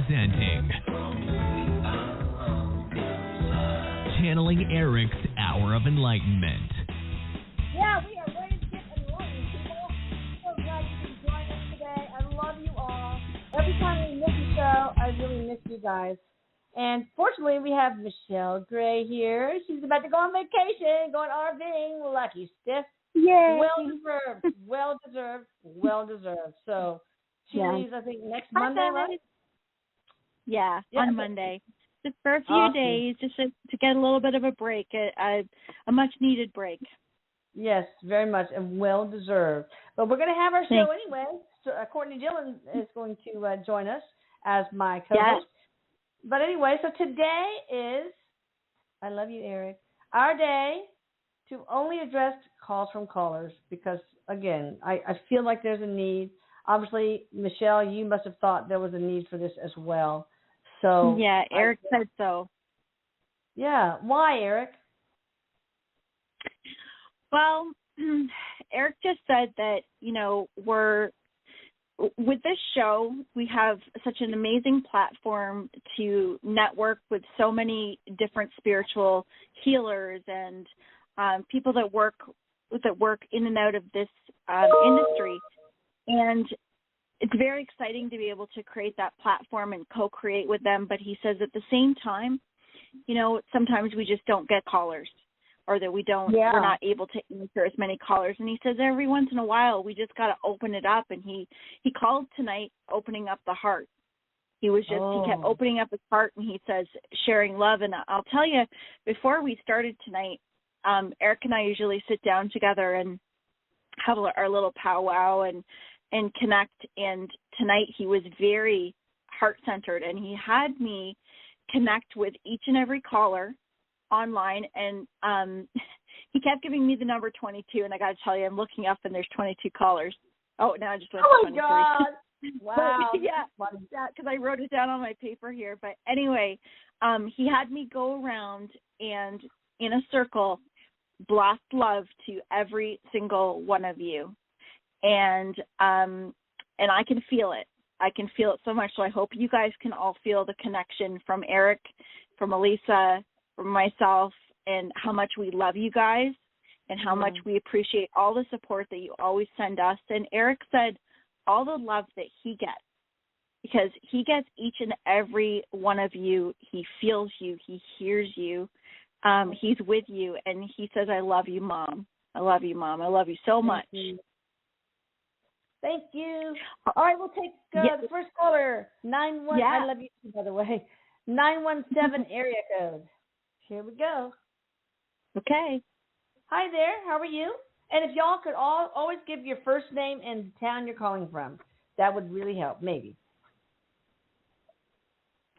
Presenting Channeling Erik's Hour of Enlightenment. Yeah, we are ready to get enlightened, people. So glad you can join us today. I love you all. Every time we miss a show, I really miss you guys. And fortunately, we have Michelle Gray here. She's about to go on vacation, going RVing. Lucky stiff. Yay. Well deserved. So she leaves, I think, next Monday, right? Yeah, on Monday. Just for a few days, just to get a little bit of a break, a much-needed break. Yes, very much, and well-deserved. But we're going to have our show anyway. So, Courtney Dillon is going to join us as my co-host. Yes. But anyway, so today is, I love you, Erik, our day to only address calls from callers because, again, I feel like there's a need. Obviously, Michelle, you must have thought there was a need for this as well. So yeah, Erik said so. Yeah. Why, Erik? Well, Erik just said that, with this show, we have such an amazing platform to network with so many different spiritual healers and people that work in and out of this industry. And it's very exciting to be able to create that platform and co-create with them. But he says at the same time, sometimes we just don't get callers or that we're not able to answer as many callers. And he says every once in a while, we just got to open it up. And he called tonight, opening up the heart. He kept opening up his heart, and he says, sharing love. And I'll tell you, before we started tonight, Erik and I usually sit down together and have our little powwow and connect. And tonight he was very heart-centered, and he had me connect with each and every caller online. And he kept giving me the number 22, and I got to tell you, I'm looking up, and there's 22 callers. Oh, now I just went to 23. Oh, my God. Wow. Yeah, because I wrote it down on my paper here. But anyway, he had me go around and in a circle blast love to every single one of you. And I can feel it. I can feel it so much. So I hope you guys can all feel the connection from Erik, from Elisa, from myself, and how much we love you guys and how much we appreciate all the support that you always send us. And Erik said all the love that he gets, because he gets each and every one of you. He feels you. He hears you. He's with you. And he says, I love you, Mom. I love you, Mom. I love you so much. Thank you. All right, we'll take the first caller, 91. I love you too, by the way. 917 area code. Here we go. Okay. Hi there. How are you? And if y'all could always give your first name and the town you're calling from, that would really help, maybe.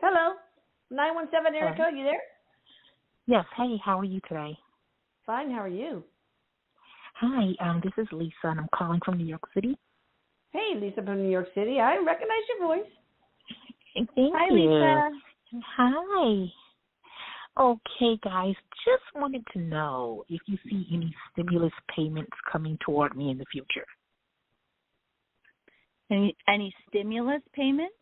Hello. 917 area code, you there? Yes. Hey, how are you today? Fine. How are you? Hi, this is Lisa, and I'm calling from New York City. Hey, Lisa from New York City. I recognize your voice. Thank you. Hi, Lisa. Hi. Okay, guys, just wanted to know if you see any stimulus payments coming toward me in the future. Any stimulus payments?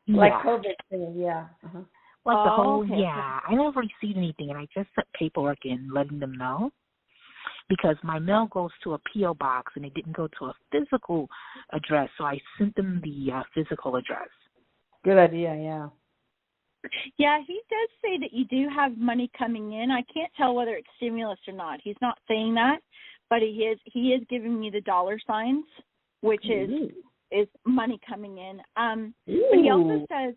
Like COVID thing, yeah. Uh-huh. Like the whole, I never received anything, and I just sent paperwork in letting them know. Because my mail goes to a P.O. box, and it didn't go to a physical address, so I sent them the physical address. Good idea, yeah. Yeah, he does say that you do have money coming in. I can't tell whether it's stimulus or not. He's not saying that, but he is giving me the dollar signs, which is money coming in. But he also says,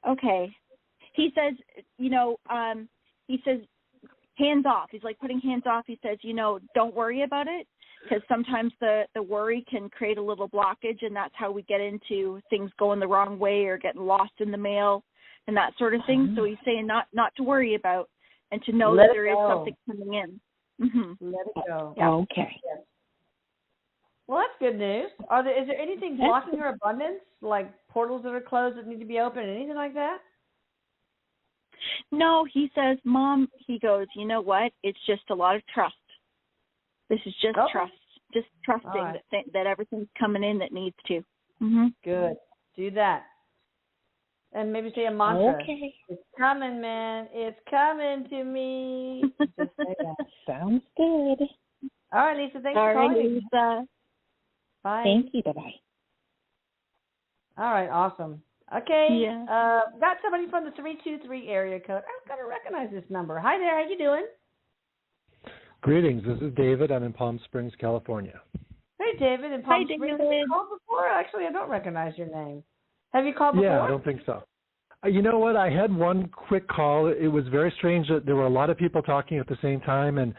okay. He says, he says, hands off. He's like putting hands off. He says, don't worry about it, because sometimes the worry can create a little blockage, and that's how we get into things going the wrong way or getting lost in the mail and that sort of thing. So he's saying not to worry about, and to know that there is something coming in. Mm-hmm. Let it go. Yeah. Okay. Yes. Well, that's good news. Is there anything blocking your abundance, like portals that are closed that need to be open, anything like that? No, he says, Mom, he goes, you know what? It's just a lot of trust. This is just trust, just trusting that everything's coming in that needs to. Mm-hmm. Good. Do that. And maybe say a mantra. Okay. It's coming, man. It's coming to me. Just say that. Sounds good. All right, Lisa. Thanks for calling. Lisa. Bye. Thank you. Bye-bye. All right, awesome. Okay. Yeah. Got somebody from the 323 area code. I've got to recognize this number. Hi there. How you doing? Greetings. This is David. I'm in Palm Springs, California. Hey, David. In Palm Springs. Have you called before? Actually, I don't recognize your name. Have you called before? Yeah, I don't think so. You know what? I had one quick call. It was very strange that there were a lot of people talking at the same time, and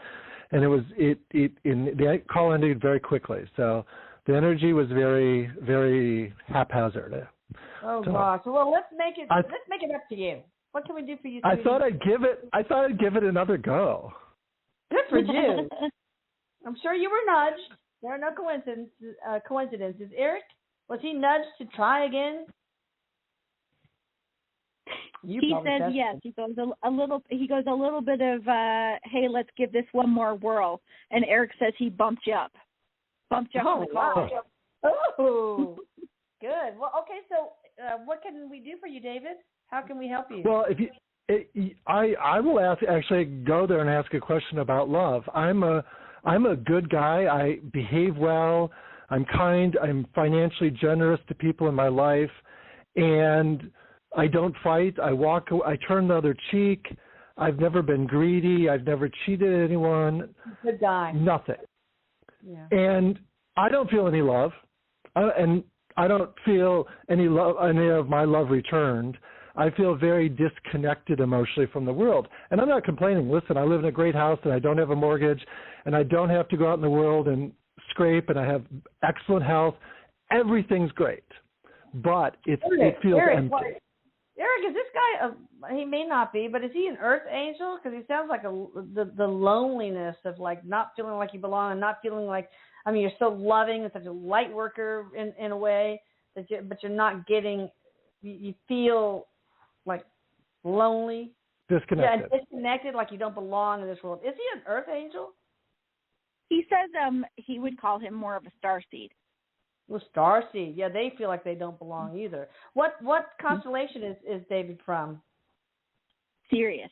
the call ended very quickly. So the energy was very, very haphazard. Oh gosh. Well, let's make it up to you. What can we do for you? I thought I'd give it another go. Good for you. I'm sure you were nudged. There are no coincidences. Erik, was he nudged to try again? He said yes. He goes a little bit of hey, let's give this one more whirl. And Erik says he bumped you up. On the call. Wow. Oh, good. Well, okay. So, what can we do for you, David? How can we help you? Well, I will actually go there and ask a question about love. I'm a good guy. I behave well. I'm kind. I'm financially generous to people in my life, and I don't fight. I turn the other cheek. I've never been greedy. I've never cheated anyone. Good guy. Nothing. Yeah. And I don't feel any love, and I don't feel any of my love returned. I feel very disconnected emotionally from the world. And I'm not complaining. Listen, I live in a great house, and I don't have a mortgage, and I don't have to go out in the world and scrape, and I have excellent health. Everything's great. But it feels empty. Erik, is this guy, he may not be, but is he an earth angel? Because he sounds like the loneliness of like not feeling like you belong and not feeling like, I mean, you're so loving and such a light worker in a way, but you're not getting, you feel like lonely. Disconnected. Yeah, disconnected, like you don't belong in this world. Is he an earth angel? He says he would call him more of a starseed. Well, starseed. Yeah, they feel like they don't belong either. What constellation is David from? Sirius.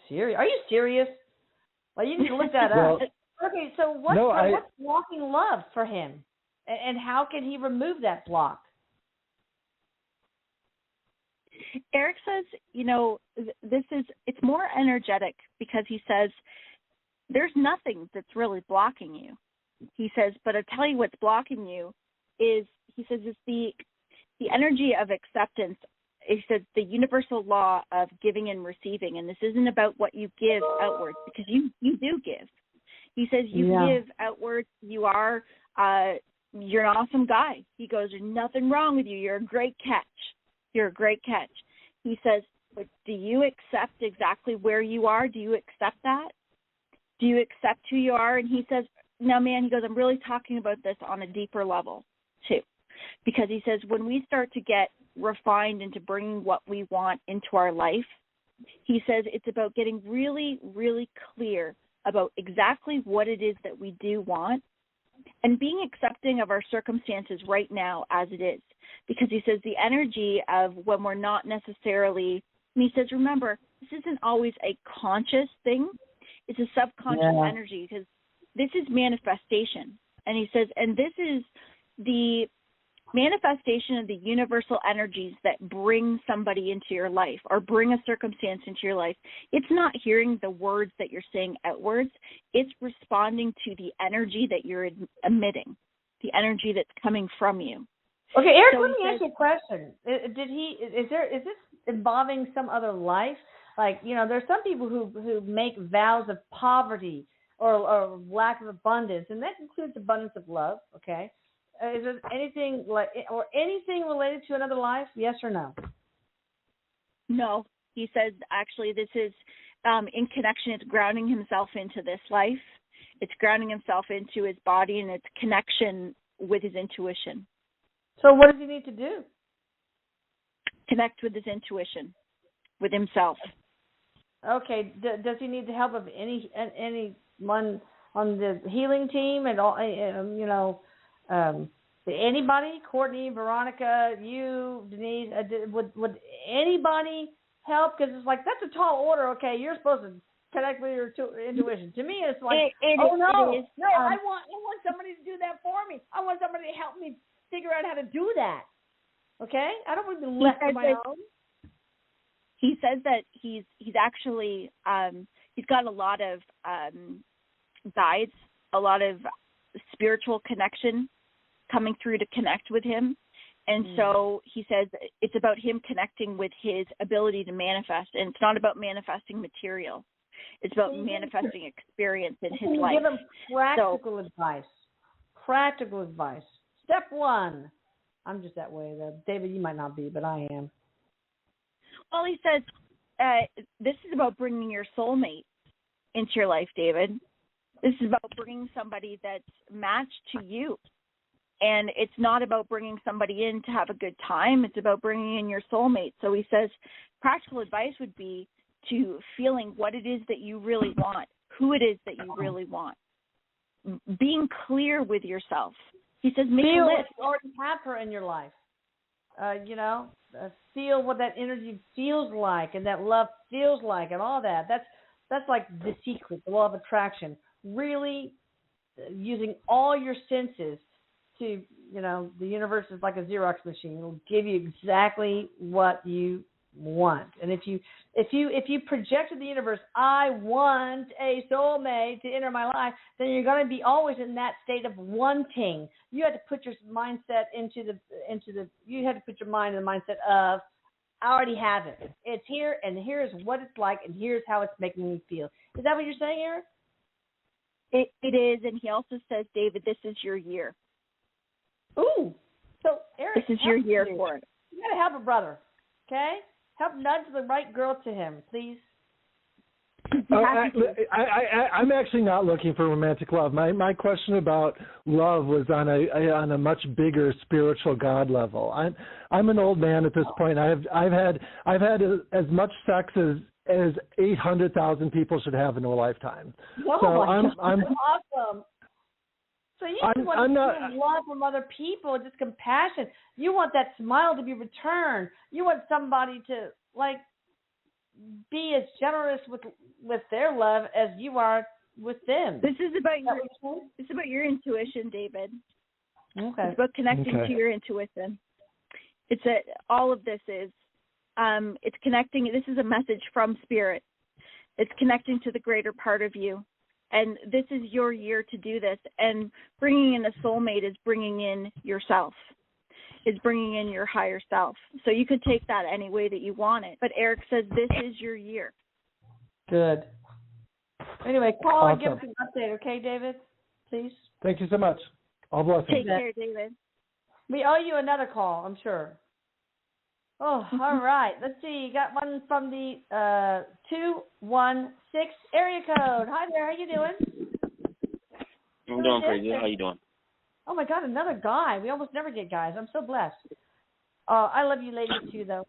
Sirius? Are you serious? Well, you need to look that up. Okay, so what's blocking love for him? And how can he remove that block? Erik says, it's more energetic because he says there's nothing that's really blocking you. He says, but I tell you what's blocking you is, he says, it's the energy of acceptance. He says the universal law of giving and receiving, and this isn't about what you give outwards, because you do give. He says you give outwards. You're an awesome guy. He goes, there's nothing wrong with you. You're a great catch. You're a great catch. He says, but do you accept exactly where you are? Do you accept that? Do you accept who you are? And he says, no, man, he goes, I'm really talking about this on a deeper level, too. Because he says when we start to get refined into bringing what we want into our life, he says it's about getting really, really clear about exactly what it is that we do want and being accepting of our circumstances right now as it is. Because he says the energy of when we're not necessarily, and he says, remember, this isn't always a conscious thing. It's a subconscious energy, because this is manifestation. And he says, and this is the manifestation of the universal energies that bring somebody into your life or bring a circumstance into your life. It's not hearing the words that you're saying outwards. It's responding to the energy that you're emitting, the energy that's coming from you. Okay, Erik, let me ask you a question. Is this involving some other life? Like, there's some people who make vows of poverty or lack of abundance, and that includes abundance of love, okay? Is there anything anything related to another life, yes or no? No. He says, actually, this is in connection. It's grounding himself into this life. It's grounding himself into his body, and it's connection with his intuition. So what does he need to do? Connect with his intuition, with himself. Okay. Does he need the help of anyone on the healing team and all? Anybody, Courtney, Veronica, you, Denise, would anybody help? Because it's like, that's a tall order. Okay, you're supposed to connect with your intuition. To me, it's like, I want somebody to do that for me. I want somebody to help me figure out how to do that. Okay, I don't want to be left on my own. He says that he's actually he's got a lot of guides, a lot of spiritual connection coming through to connect with him. And so he says it's about him connecting with his ability to manifest. And it's not about manifesting material. It's about manifesting experience in his life. Give him practical advice. Practical advice. Step 1. I'm just that way. David, you might not be, but I am. Well, he says this is about bringing your soulmate into your life, David. This is about bringing somebody that's matched to you. And it's not about bringing somebody in to have a good time. It's about bringing in your soulmate. So he says practical advice would be to feeling what it is that you really want, who it is that you really want, being clear with yourself. He says make a list. You already have her in your life. Feel what that energy feels like and that love feels like and all that. That's like the secret, the law of attraction. Really using all your senses to, the universe is like a Xerox machine. It'll give you exactly what you want. And if you project to the universe, I want a soulmate to enter my life, then you're going to be always in that state of wanting. You had to put your mindset you had to put your mind in the mindset of, I already have it. It's here, and here's what it's like, and here's how it's making me feel. Is that what you're saying, Erik? It is, and he also says, David, this is your year. Ooh. So, Erik, this is your year for it. You got to help a brother, okay? Help nudge the right girl to him, please. I'm actually not looking for romantic love. My question about love was on a much bigger spiritual God level. I'm an old man at this point. I've had as much sex as 800,000 people should have in a lifetime. Oh, so I'm awesome. So you want love from other people, just compassion. You want that smile to be returned. You want somebody to be as generous with their love as you are with them. This is about your intuition, David. Okay. It's about connecting to your intuition. All of this is it's connecting. This is a message from Spirit. It's connecting to the greater part of you. And this is your year to do this. And bringing in a soulmate is bringing in yourself. Is bringing in your higher self. So you could take that any way that you want it. But Erik says this is your year. Good. Anyway, call and give us an update, okay, David? Please. Thank you so much. All blessings. Take care, David. We owe you another call, I'm sure. Oh, all right. Let's see. You got one from the 216 area code. Hi there. How you doing? I'm doing pretty good. How you doing? Oh, my God, another guy. We almost never get guys. I'm so blessed. I love you ladies, too, though.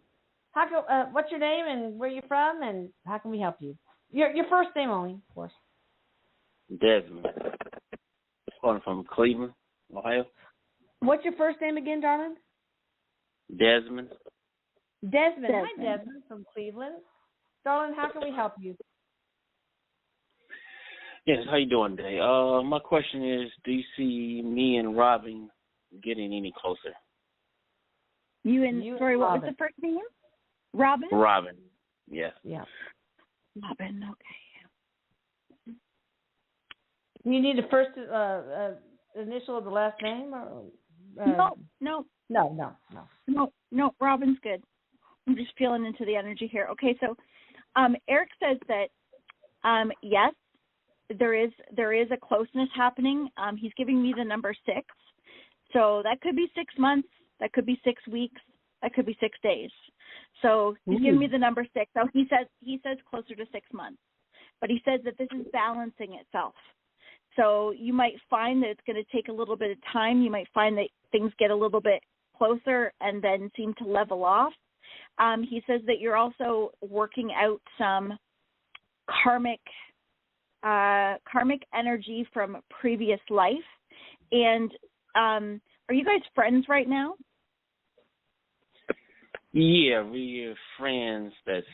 What's your name and where you from, and how can we help you? Your first name only, of course. Desmond. Calling from Cleveland, Ohio. What's your first name again, darling? Desmond. Desmond. Hi, Desmond from Cleveland. Darling, how can we help you? Yes, how you doing today? My question is, do you see me and Robin getting any closer? Sorry, what was the first name? Robin? Robin, yes. Yeah. Robin, okay. You need the first initial of the last name? Or, No, Robin's good. I'm just feeling into the energy here. Okay, so Erik says that, yes, there is a closeness happening. He's giving me the number 6. So that could be 6 months. That could be 6 weeks. That could be 6 days. So he's giving me the number 6. So he says closer to 6 months. But he says that this is balancing itself. So you might find that it's going to take a little bit of time. You might find that things get a little bit closer and then seem to level off. He says that you're also working out some karmic energy from previous life. And Are you guys friends right now? Yeah, we're friends. That's,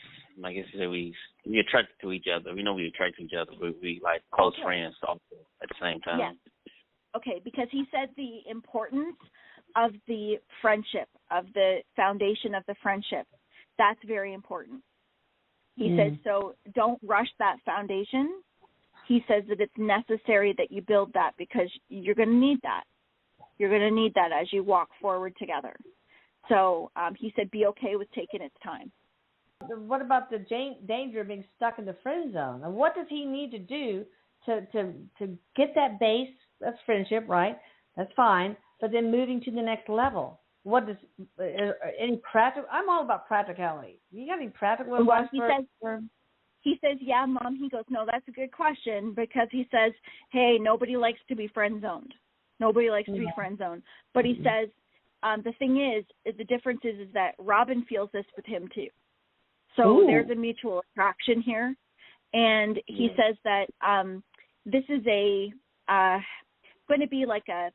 I guess you say we attracted to each other. We know we attract to each other, but we like close friends also at the same time. Yes. Okay, because he said the importance of the friendship, of the foundation of the friendship. That's very important. He says, so don't rush that foundation. He says that it's necessary that you build that because you're going to need that. You're going to need that as you walk forward together. So he said, be okay with taking its time. What about the danger of being stuck in the friend zone? And what does he need to do to get that base? That's friendship, right? That's fine. But then moving to the next level. What does any practical? I'm all about practicality. You got any practical advice? He says, yeah, Mom. He goes, no, that's a good question because he says, hey, nobody likes to be friend zoned. Nobody likes to be friend zoned. But he says, the thing is the difference is that Robin feels this with him too. So there's a mutual attraction here. And he says that this is going to be like a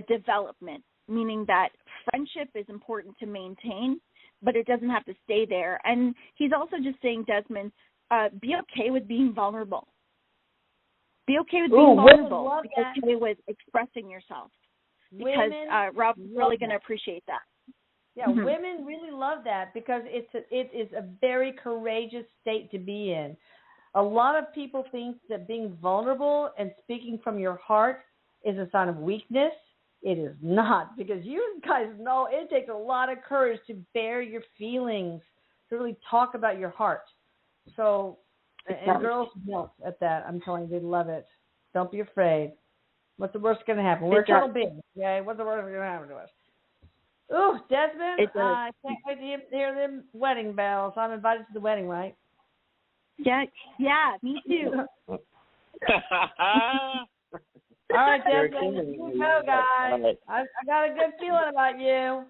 development, meaning that friendship is important to maintain, but it doesn't have to stay there. And he's also just saying, Desmond, be okay with being vulnerable. Be okay with being vulnerable. Be okay with expressing yourself. Because Rob's really going to appreciate that. Yeah, women really love that because it is a very courageous state to be in. A lot of people think that being vulnerable and speaking from your heart is a sign of weakness. It is not, because you guys know it takes a lot of courage to bear your feelings, to really talk about your heart. So, and girls melt at that. I'm telling you, they love it. Don't be afraid. What's the worst going to happen? We're turtle beings, okay? What's the worst going to happen to us? Ooh, Desmond, I can't wait to hear them wedding bells. I'm invited to the wedding, right? Yeah, me too. All right, Desmond, you go, guys. I got a good feeling about you.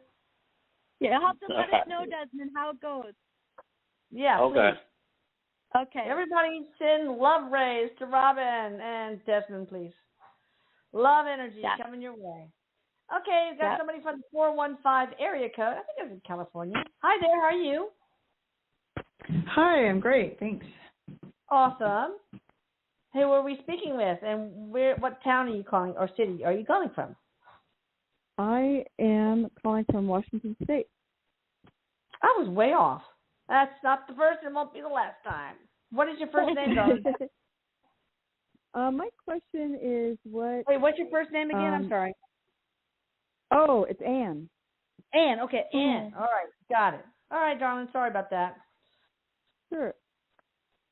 Yeah, you'll have to let us know, Desmond, how it goes. Yeah, okay. Please. Okay. Everybody send love rays to Robin and Desmond, please. Love energy coming your way. Okay, we've got somebody from the 415 area code. I think it's in California. Hi there, how are you? Hi, I'm great, thanks. Awesome. Hey, who are we speaking with, and what town are you calling, or city are you calling from? I am calling from Washington State. I was way off. That's not the first and won't be the last time. What is your first name, darling? My question is what... Wait, what's your first name again? I'm sorry. Oh, it's Ann. Ann, okay, Ann. All right, got it. All right, darling, sorry about that. Sure.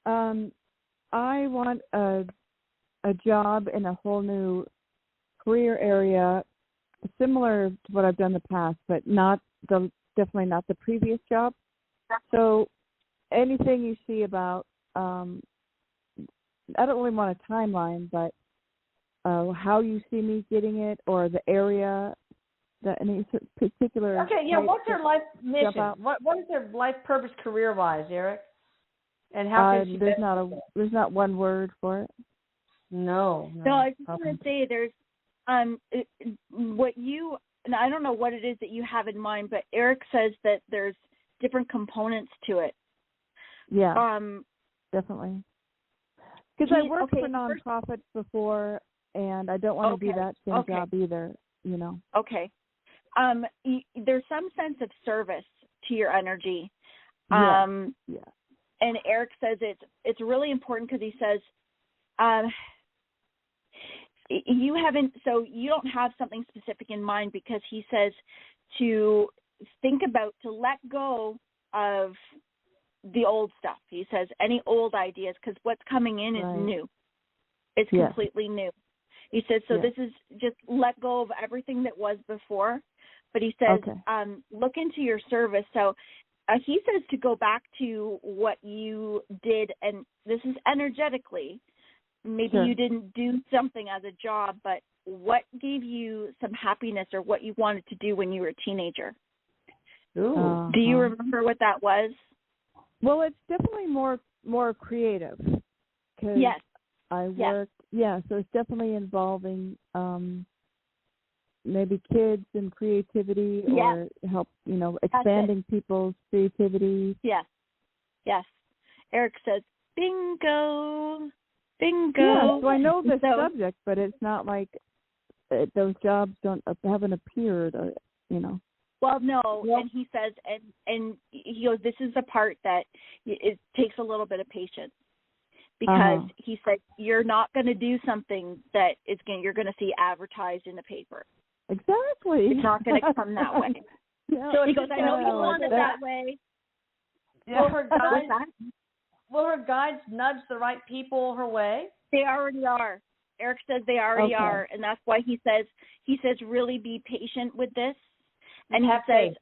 I want a job in a whole new career area, similar to what I've done in the past, but definitely not the previous job. So anything you see about, I don't really want a timeline, but how you see me getting it, or the area, any particular. Okay, yeah. What's their life mission? What is their life purpose, career-wise, Erik? And how can she? There's not one word for it. No. I was just going to say there's what you, and I don't know what it is that you have in mind, but Erik says that there's different components to it. Yeah. Definitely. Because I worked for nonprofits before, and I don't want to do that same job either. You know. Okay. There's some sense of service to your energy. Yeah. And Erik says it's really important because he says you don't have something specific in mind, because he says to let go of the old stuff. He says any old ideas, because what's coming in is new. It's completely new. He says, this is just let go of everything that was before. But he says, look into your service. So he says to go back to what you did, and this is energetically. Maybe you didn't do something as a job, but what gave you some happiness, or what you wanted to do when you were a teenager? Ooh. Do you remember what that was? Well, it's definitely more creative. Yes. I worked, so it's definitely involving maybe kids and creativity, or help, expanding people's creativity. Yes. Erik says, bingo. Yeah, so I know the subject, but it's not like those jobs haven't appeared, Well, no, and he says, and he goes, this is the part that it takes a little bit of patience. Because he said, you're not going to do something that you're going to see advertised in the paper. Exactly. It's not going to come that way. So he goes, I know you want it that way. Yeah. Will her guides nudge the right people her way? They already are. Erik says they already are, and that's why he says really be patient with this. And he says,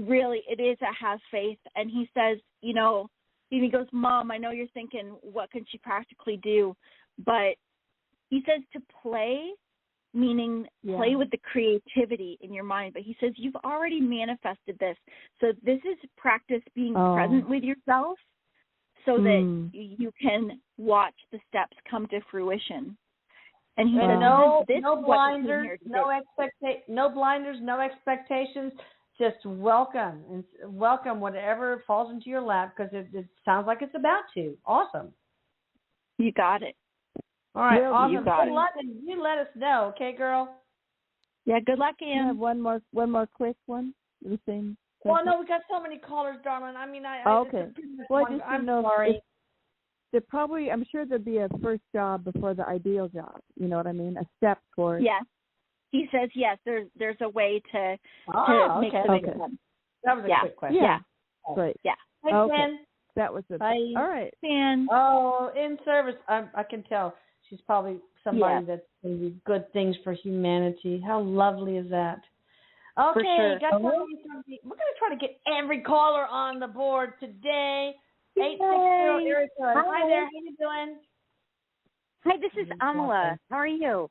really, it is a have faith. And he says, he goes, Mom, I know you're thinking, what can she practically do? But he says to play, meaning play with the creativity in your mind. But he says, you've already manifested this. So this is practice being present with yourself so that you can watch the steps come to fruition. And he says, no blinders, no blinders, no expectations. Just welcome whatever falls into your lap, because it sounds like it's about to. Awesome. You got it. All right, awesome. You got good luck, and you let us know, okay, girl? Yeah, good luck, Ann. I have one more quick one. The same. Well, no, we got so many callers, darling. I mean, okay. Well, I just I'm know sorry. I'm sure there'd be a first job before the ideal job. You know what I mean? A step towards. Yes. He says yes. There's a way to make the big one. That was a quick question. Yeah. Great. Yeah. Thanks, Ken. That was it. Bye. All right. Ken. Oh, in service. I can tell she's probably somebody that's going to do good things for humanity. How lovely is that? Okay, for sure. we're going to try to get every caller on the board today. 860 Erik. Hi there. How you doing? Hi, this is Amala. How are you?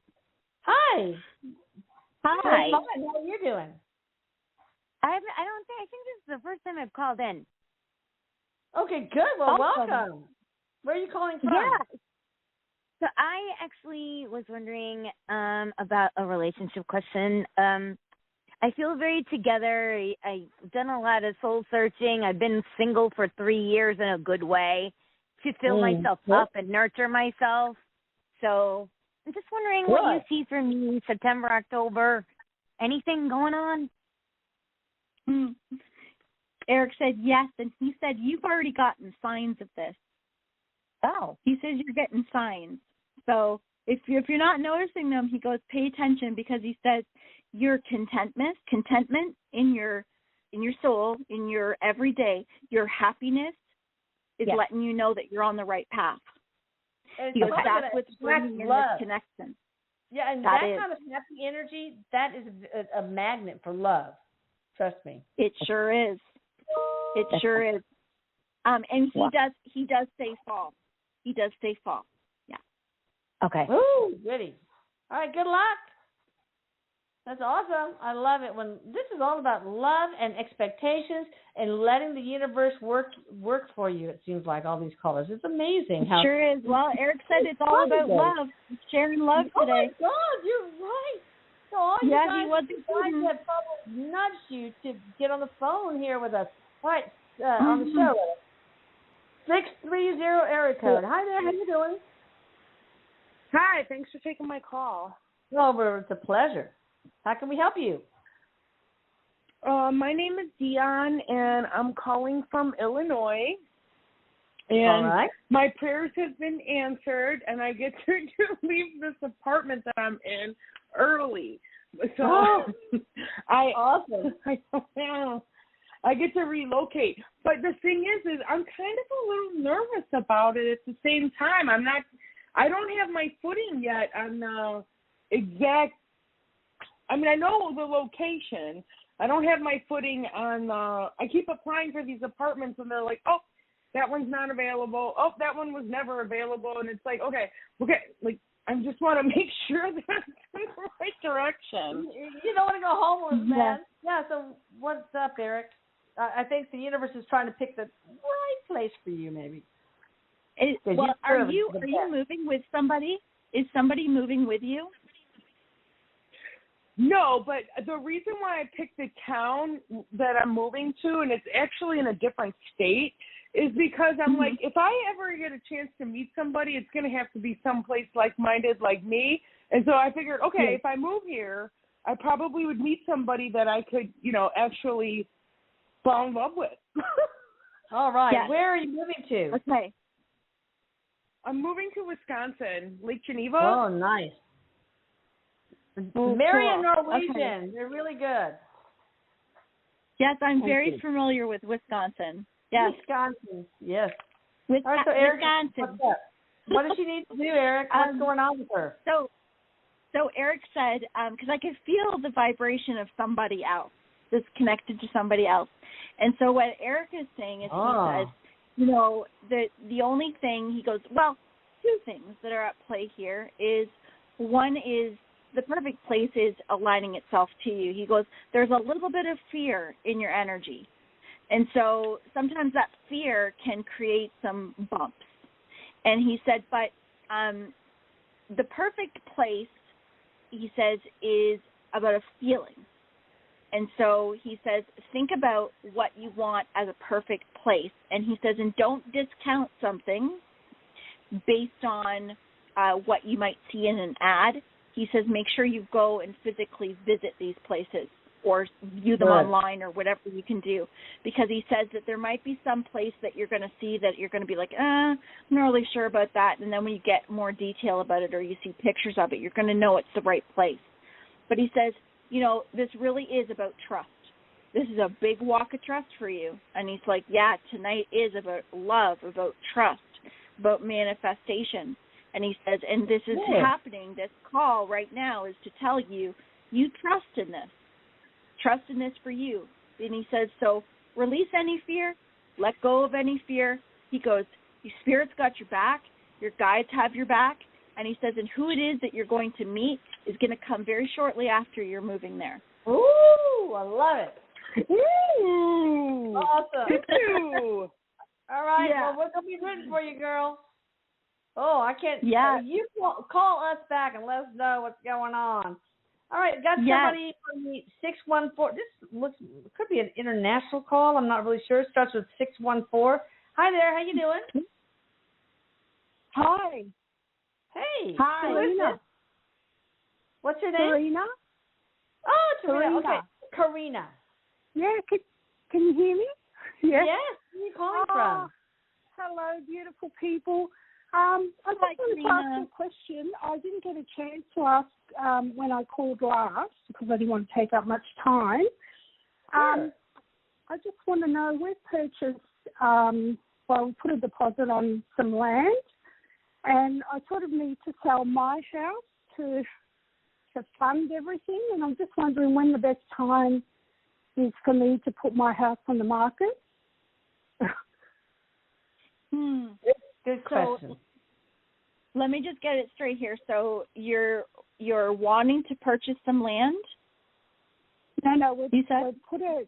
Hi. Hi. How are you doing? I think this is the first time I've called in. Okay, good. Well, welcome. Where are you calling from? Yeah. So I actually was wondering about a relationship question. I feel very together. I've done a lot of soul searching. I've been single for 3 years in a good way to fill myself up and nurture myself. So I'm just wondering what you see for me September, October. Anything going on? Erik said yes, and he said you've already gotten signs of this. Oh. He says you're getting signs. So if you're not noticing them, he goes, pay attention, because he says your contentment in your soul, in your everyday, your happiness is letting you know that you're on the right path. He goes, that's what's bringing in this connection. Yeah, and that kind of happy energy, that is a magnet for love. Trust me. It sure is. It sure is. And he does say fall. He does say fall. Yeah. Okay. Ooh, goody. All right, good luck. That's awesome. I love it when this is all about love and expectations and letting the universe work for you. It seems like all these callers. It's amazing how. It sure is. Well, Erik said it's all about love. Sharing love today. Oh my God, you're right. So all you guys have probably nudged you to get on the phone here with us. All right, on the show. 630 area code. Hi there. How you doing? Hi. Thanks for taking my call. Well, it's a pleasure. How can we help you? My name is Dion, and I'm calling from Illinois. And my prayers have been answered, and I get to leave this apartment that I'm in early. So awesome. I get to relocate. But the thing is I'm kind of a little nervous about it at the same time. I don't have my footing yet on the exact. I mean, I know the location. I don't have my footing on. I keep applying for these apartments, and they're like, "Oh, that one's not available. Oh, that one was never available." And it's like, okay. Like, I just want to make sure that I'm in the right direction. You don't want to go homeless, man. Yeah. So what's up, Erik? I think the universe is trying to pick the right place for you, maybe. Are you moving with somebody? Is somebody moving with you? No, but the reason why I picked the town that I'm moving to, and it's actually in a different state, is because I'm like, if I ever get a chance to meet somebody, it's going to have to be someplace like-minded like me. And so I figured, okay, if I move here, I probably would meet somebody that I could, actually fall in love with. All right. Yes. Where are you moving to? Okay. I'm moving to Wisconsin, Lake Geneva. Oh, nice. Oh, Marion cool. Norwegian. Okay. They're really good. Yes, I'm very familiar with Wisconsin. Yes. Wisconsin. Yes. All right, so Erik, Wisconsin. what's up? What does she need to do, Erik? What's going on with her? So Erik said, because I could feel the vibration of somebody else, that's connected to somebody else. And so what Erik is saying is he says, the only thing, he goes, well, two things that are at play here is, one is the perfect place is aligning itself to you. He goes, there's a little bit of fear in your energy. And so sometimes that fear can create some bumps. And he said, but the perfect place, he says, is about a feeling. And so he says, think about what you want as a perfect place. And he says, and don't discount something based on what you might see in an ad. He says, make sure you go and physically visit these places or view them online or whatever you can do. Because he says that there might be some place that you're going to see that you're going to be like, I'm not really sure about that. And then when you get more detail about it or you see pictures of it, you're going to know it's the right place. But he says, this really is about trust. This is a big walk of trust for you. And he's like, yeah, tonight is about love, about trust, about manifestation. And he says, and this is happening, this call right now is to tell you, you trust in this. Trust in this for you. And he says, so release any fear, let go of any fear. He goes, your spirit's got your back, your guides have your back. And he says, and who it is that you're going to meet is going to come very shortly after you're moving there. Ooh, I love it. Ooh. Awesome. Ooh. All right, Yeah. well, we're going to be rooting for you, girl. Oh, I can't. Yeah. You call us back and let us know what's going on. All right, got somebody from the 614. This could be an international call. I'm not really sure. It starts with 614. Hi there. How you doing? Hi. Hey. Hi. Who is this? What's your name? Karina. Oh, Karina. Karina. Okay. Karina. Yeah, can you hear me? Yes. Where are you calling from? Hello, beautiful people. I just wanted to ask you a question. I didn't get a chance to ask when I called last because I didn't want to take up much time. Sure. I just want to know, we've purchased, we put a deposit on some land, and I sort of need to sell my house to fund everything, and I'm just wondering when the best time is for me to put my house on the market. Good question. Let me just get it straight here. So you're wanting to purchase some land? No, we've put a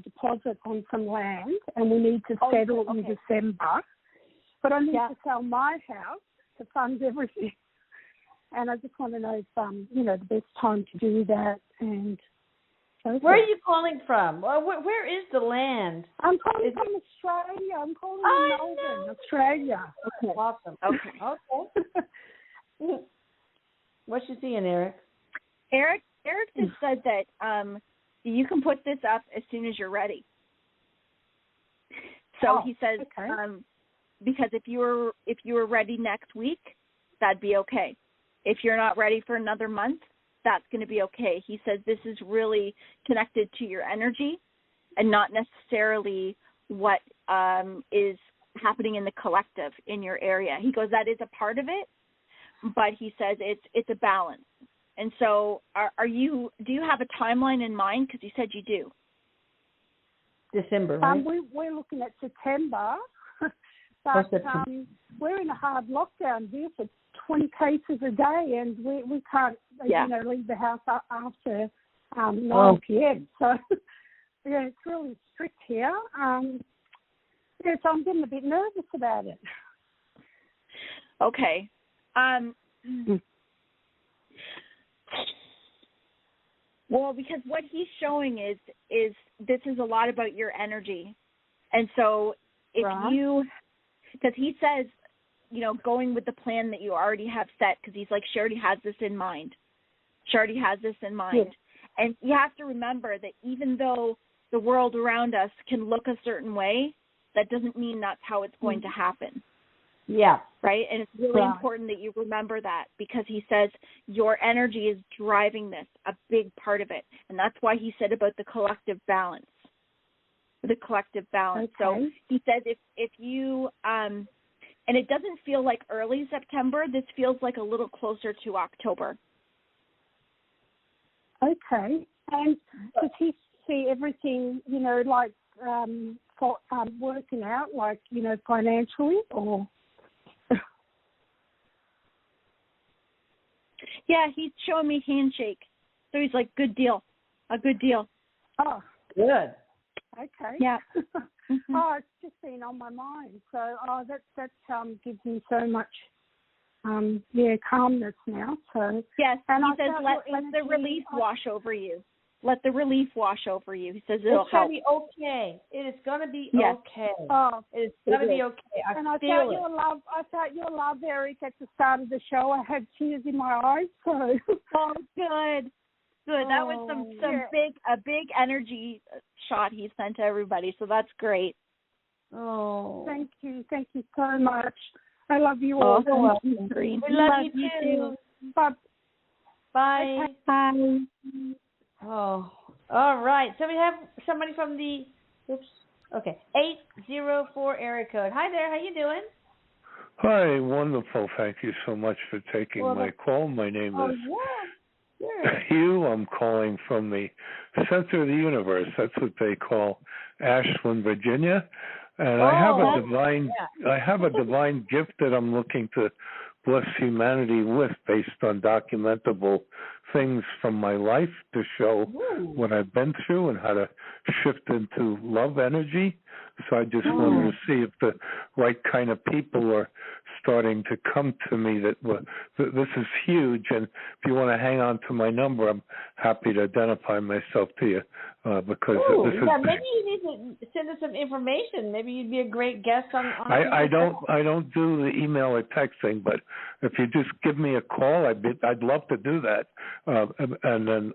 deposit on some land, and we need to settle in December. But I need to sell my house to fund everything. And I just want to know if, the best time to do that. And so where are you calling from? Well, where is the land? I'm calling from Australia. I'm calling from Melbourne, Australia. Okay. Awesome. Okay. What's you seeing, Erik? Erik just said that you can put this up as soon as you're ready. So he says, because if you were ready next week, that'd be okay. If you're not ready for another month, that's going to be okay. He says this is really connected to your energy and not necessarily what is happening in the collective in your area. He goes, that is a part of it, but he says it's a balance. And so do you have a timeline in mind? Because you said you do. December, right? We're looking at September, but we're in a hard lockdown here for 20 cases a day, and we can't leave the house after 9 p.m. So, it's really strict here. So I'm getting a bit nervous about it. Okay. Well, because what he's showing is this is a lot about your energy. And so if you, because he says, you know, going with the plan that you already have set, because he's like, she already has this in mind. She already has this in mind. Yes. And you have to remember that even though the world around us can look a certain way, that doesn't mean that's how it's going to happen. Yeah. Right? And it's really important that you remember that, because he says your energy is driving this, a big part of it. And that's why he said about the collective balance. The collective balance. Okay. So he says if you, and it doesn't feel like early September, this feels like a little closer to October. Okay. And does he see everything, you know, like working out, like, you know, financially, or? Yeah, he's showing me handshake. So he's like, good deal. A good deal. Oh. Good. Okay. Yeah. Mm-hmm. Oh, it's just been on my mind. So, that gives me so much, calmness now. So yes, and he says let the relief wash over you. Let the relief wash over you. He says it'll help. It's gonna be okay. It is gonna be okay. Oh, it's gonna be okay. I feel it. I felt your love, Erik, at the start of the show. I had tears in my eyes. So. Oh, good. Good. That was a big energy shot he sent to everybody. So that's great. Oh, thank you so much. I love you all. Oh, we love you too. Bye. Bye. Bye. Oh, all right. So we have somebody from the 804 area code. Hi there. How you doing? Hi, wonderful. Thank you so much for taking my call. My name is Hugh. I'm calling from the center of the universe. That's what they call Ashland, Virginia. And I have a divine gift that I'm looking to bless humanity with, based on documentable things from my life to show what I've been through and how to shift into love energy. So I just wanted to see if the right kind of people are starting to come to me. That this is huge, and if you want to hang on to my number, I'm happy to identify myself to you because this is. Maybe you need to send us some information. Maybe you'd be a great guest on I don't do the email or texting, but if you just give me a call, I'd love to do that, and then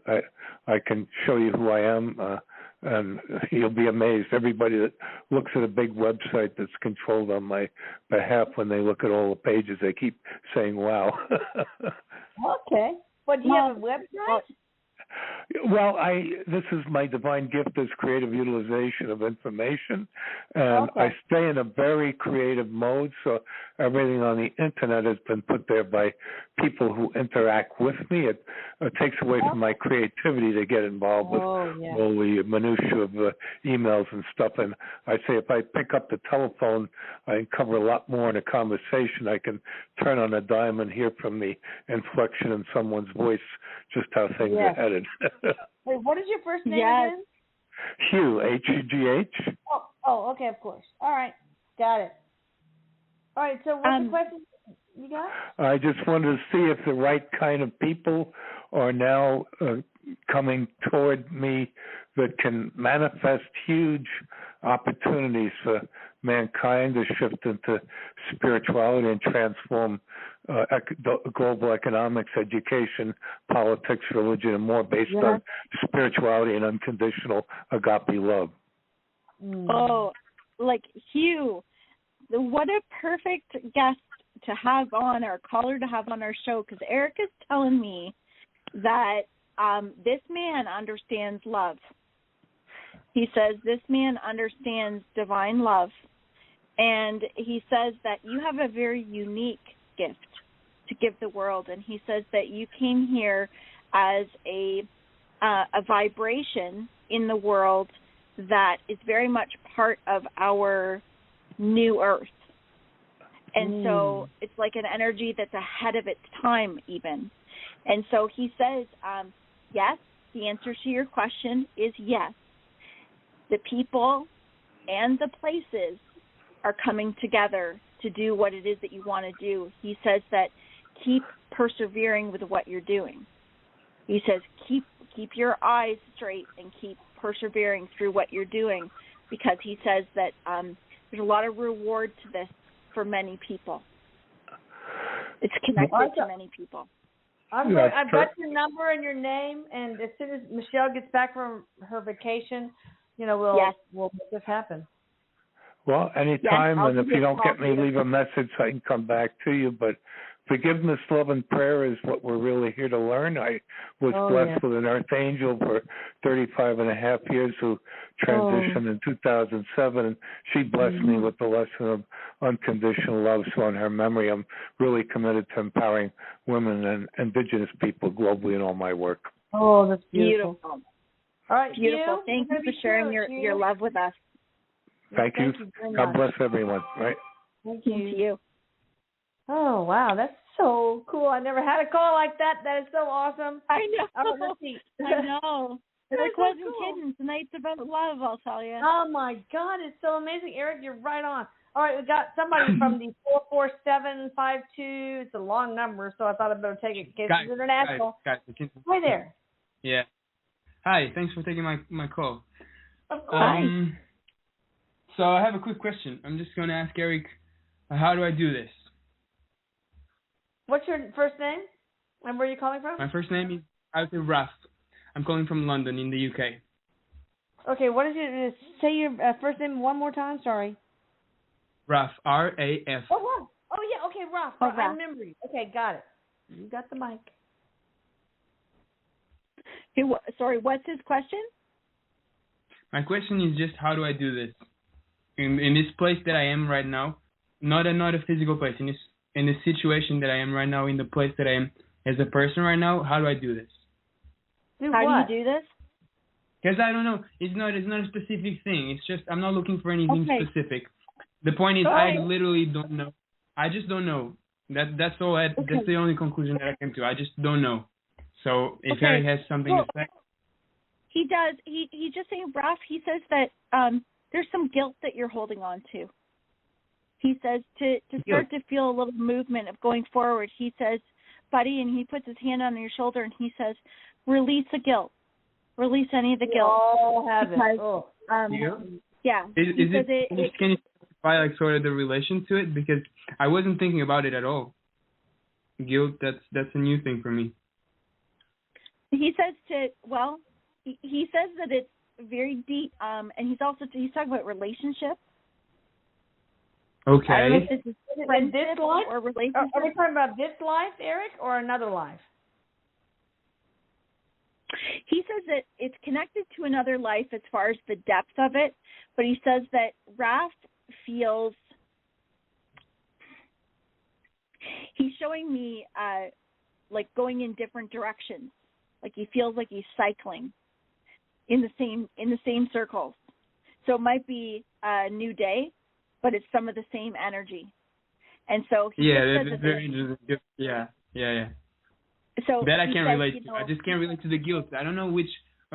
I can show you who I am. And you'll be amazed. Everybody that looks at a big website that's controlled on my behalf, when they look at all the pages, they keep saying, wow. Okay. But do you have a website? Well, this is my divine gift, is creative utilization of information, and I stay in a very creative mode, so everything on the internet has been put there by people who interact with me. It takes away from my creativity to get involved with all the minutiae of emails and stuff, and I say if I pick up the telephone, I can cover a lot more in a conversation. I can turn on a dime and hear from the inflection in someone's voice just how things are headed. Wait, what is your first name again? Hugh, H-U-G-H. Oh, okay, of course. All right, got it. All right, so what's the question you got? I just wanted to see if the right kind of people are now coming toward me that can manifest huge opportunities for mankind to shift into spirituality and transform global economics, education, politics, religion, and more based on spirituality and unconditional agape love. Oh, like Hugh, what a perfect guest to have on, our caller to have on our show, because Erik is telling me that this man understands love. He says this man understands divine love, and he says that you have a very unique gift to give the world, and he says that you came here as a vibration in the world that is very much part of our new earth. And so it's like an energy that's ahead of its time even. And so he says, yes, the answer to your question is yes. The people and the places are coming together to do what it is that you want to do. He says that keep persevering with what you're doing. He says keep your eyes straight and keep persevering through what you're doing, because he says that there's a lot of reward to this for many people. It's connected to many people. I've got your number and your name, and as soon as Michelle gets back from her vacation, we'll make this happen. Well, anytime, and if you don't get me, leave a message so I can come back to you. But forgiveness, love, and prayer is what we're really here to learn. I was blessed with an earth angel for 35 and a half years who transitioned in 2007, and she blessed me with the lesson of unconditional love. So in her memory, I'm really committed to empowering women and indigenous people globally in all my work. Oh, that's beautiful. All right, beautiful. Thank you for sharing your love with us. Thank you. God bless everyone. Right. Thank you. Thank you. Oh, wow. That's so cool. I never had a call like that. That is so awesome. I know. Let's see. I know. Erik wasn't kidding. Tonight's about love, I'll tell you. Oh, my God. It's so amazing. Erik, you're right on. All right, we got somebody from the 44752. It's a long number, so I thought I'd better take it in case it's international. Guys, Hi there. Yeah. Hi. Thanks for taking my call. Of course. So I have a quick question. I'm just going to ask Erik, how do I do this? What's your first name? And where are you calling from? My first name is Raf. I'm calling from London in the UK. Okay, what is your say your first name one more time? Sorry. Raf, R-A-F. Oh, yeah. Okay, Raf. I remember you. Okay, got it. You got the mic. Sorry, what's his question? My question is just how do I do this? In this place that I am right now, not a physical place, in the situation that I am right now, in the place that I am as a person right now, how do I do this? How do you do this? Because I don't know. It's not a specific thing. It's just I'm not looking for anything specific. The point is I literally don't know. I just don't know. That's all. That's the only conclusion that I came to. I just don't know. So if Erik has something to say. He does. He just saying, Raf, he says that there's some guilt that you're holding on to. He says to start to feel a little movement of going forward, he says, buddy, and he puts his hand on your shoulder and he says, release the guilt. Release any of the guilt. All have it. Yeah. Can you specify like sort of the relation to it? Because I wasn't thinking about it at all. Guilt, that's a new thing for me. He says he says that it's very deep, and he's talking about relationships. Okay. I don't know if this is in this life or relationship. Are we talking about this life, Erik, or another life? He says that it's connected to another life as far as the depth of it, but he says that Raf feels he's showing me like going in different directions. Like he feels like he's cycling in the same circles. So it might be a new day, but it's some of the same energy. And so he that's very interesting. Yeah. So that I can't relate to. I just can't relate to the guilt. I don't know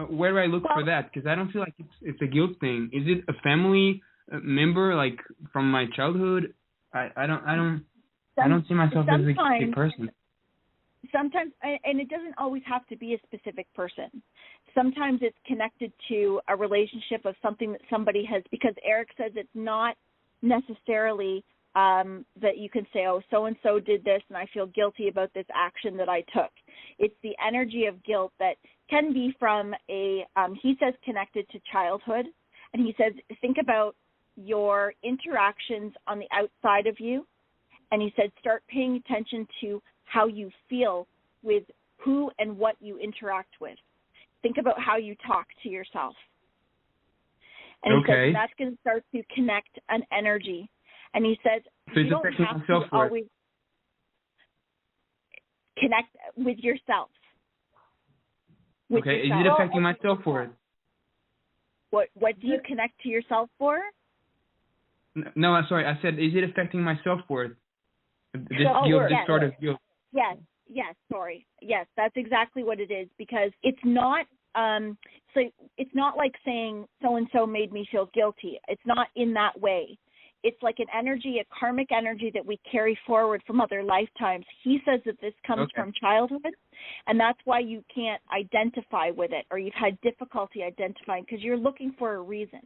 where do I look for that, because I don't feel like it's a guilt thing. Is it a family member, like from my childhood? I don't see myself as a person. Sometimes, and it doesn't always have to be a specific person. Sometimes it's connected to a relationship of something that somebody has, because Erik says it's not necessarily that you can say, oh, so-and-so did this and I feel guilty about this action that I took. It's the energy of guilt that can be from he says connected to childhood. And he says, think about your interactions on the outside of you. And he said, start paying attention to how you feel with who and what you interact with. Think about how you talk to yourself. And he says that's going to start to connect an energy. And he says you don't have to always connect with yourself. Is it affecting my self-worth? What do you connect to yourself for? No, I'm sorry. I said, is it affecting my self-worth? This sort of guilt. Yes, sorry. Yes, that's exactly what it is, because it's not so it's not like saying so and so made me feel guilty. It's not in that way. it's like an energy, a karmic energy that we carry forward from other lifetimes. He says that this comes from childhood, and that's why you can't identify with it, or you've had difficulty identifying because you're looking for a reason.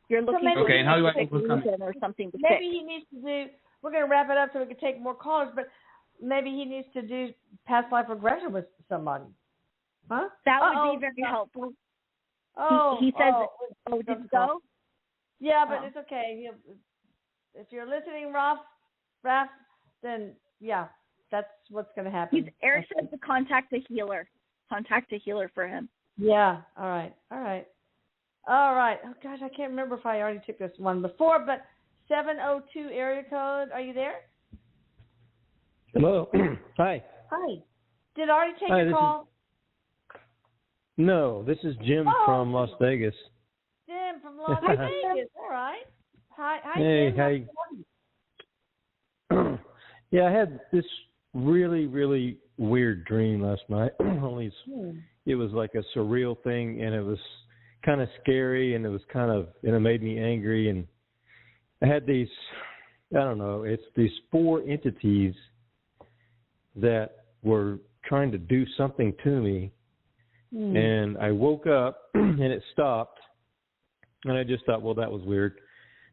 You're looking for and how do I a reason or something to fix. Maybe he needs to do, we're going to wrap it up so we can take more callers, but maybe he needs to do past life regression with somebody. Huh? That would be very helpful. He says, did it go? Yeah, but it's okay. If you're listening, Raph, then yeah, that's what's going to happen. Erik says to contact a healer. Contact a healer for him. Yeah. All right. Oh gosh, I can't remember if I already took this one before, but 702 area code. Are you there? Hello. Hi. Did I already take your call? No, this is Jim from Las Vegas. Jim from Las Vegas. All right. Hi, hey, Jim. Hi. Yeah, I had this really, really weird dream last night. Only it was like a surreal thing, and it was kind of scary, and it made me angry. And I had these, it's these 4 entities that were trying to do something to me. And I woke up and it stopped, and I just thought, well, that was weird,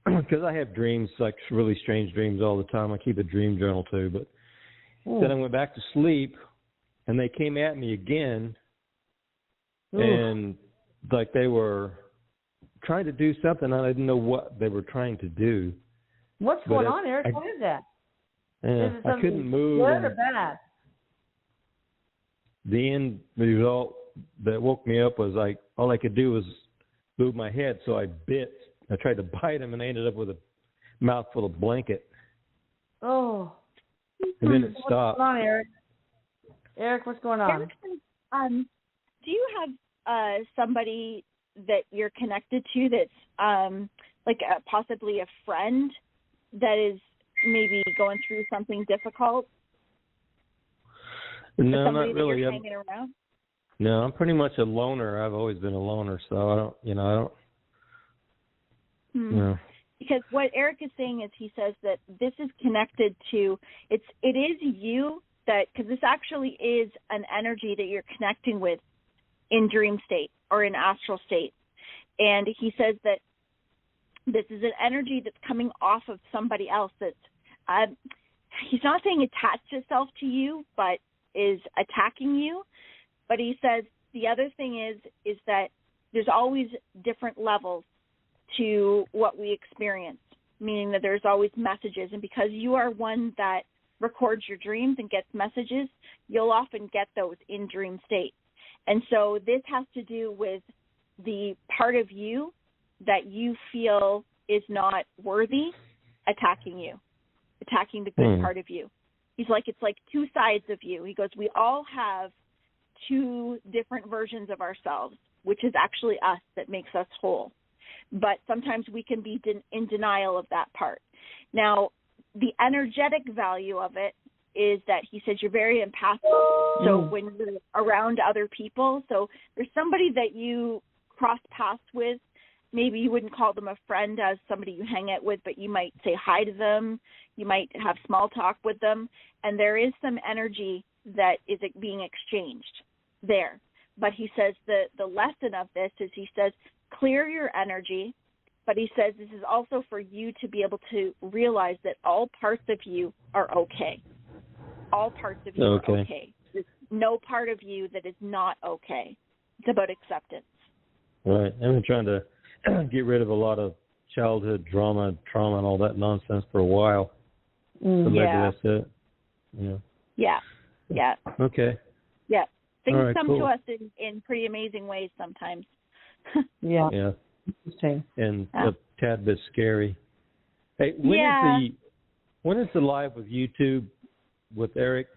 because I have dreams, like really strange dreams all the time. I keep a dream journal too, but then I went back to sleep, and they came at me again, and like they were trying to do something. I didn't know what they were trying to do. What's going on, Erik? What is that? Is it I couldn't move. Good or bad? The end result that woke me up was like all I could do was move my head, so I tried to bite him, and I ended up with a mouthful of blanket. Oh. And then it stopped. What's going on, Erik? Erik, what's going on? Erik, do you have somebody that you're connected to that's possibly a friend that is maybe going through something difficult? No, not really. Hanging around? No, I'm pretty much a loner. I've always been a loner, so I don't. No. Because what Erik is saying is, he says that this is connected to it is you, that because this actually is an energy that you're connecting with in dream state or in astral state, and he says that this is an energy that's coming off of somebody else that's he's not saying attached itself to you, but is attacking you. But he says the other thing is that there's always different levels to what we experience, meaning that there's always messages. And because you are one that records your dreams and gets messages, you'll often get those in dream state. And so this has to do with the part of you that you feel is not worthy attacking the good part of you. He's like, it's like 2 sides of you. He goes, we all have 2 different versions of ourselves, which is actually us that makes us whole. But sometimes we can be in denial of that part. Now, the energetic value of it is that he says you're very empathic. So when you're around other people, so there's somebody that you cross paths with, maybe you wouldn't call them a friend as somebody you hang out with, but you might say hi to them. You might have small talk with them. And there is some energy that is being exchanged there. But he says the lesson of this is, he says, clear your energy. But he says this is also for you to be able to realize that all parts of you are okay. All parts of you are okay. There's no part of you that is not okay. It's about acceptance. Right. I've been trying to get rid of a lot of childhood trauma, and all that nonsense for a while. So maybe that's it. Yeah. Okay. Yeah. Things come cool. to us in pretty amazing ways sometimes. Yeah. Interesting. And a tad bit scary. Hey, when is the live with YouTube with Erik?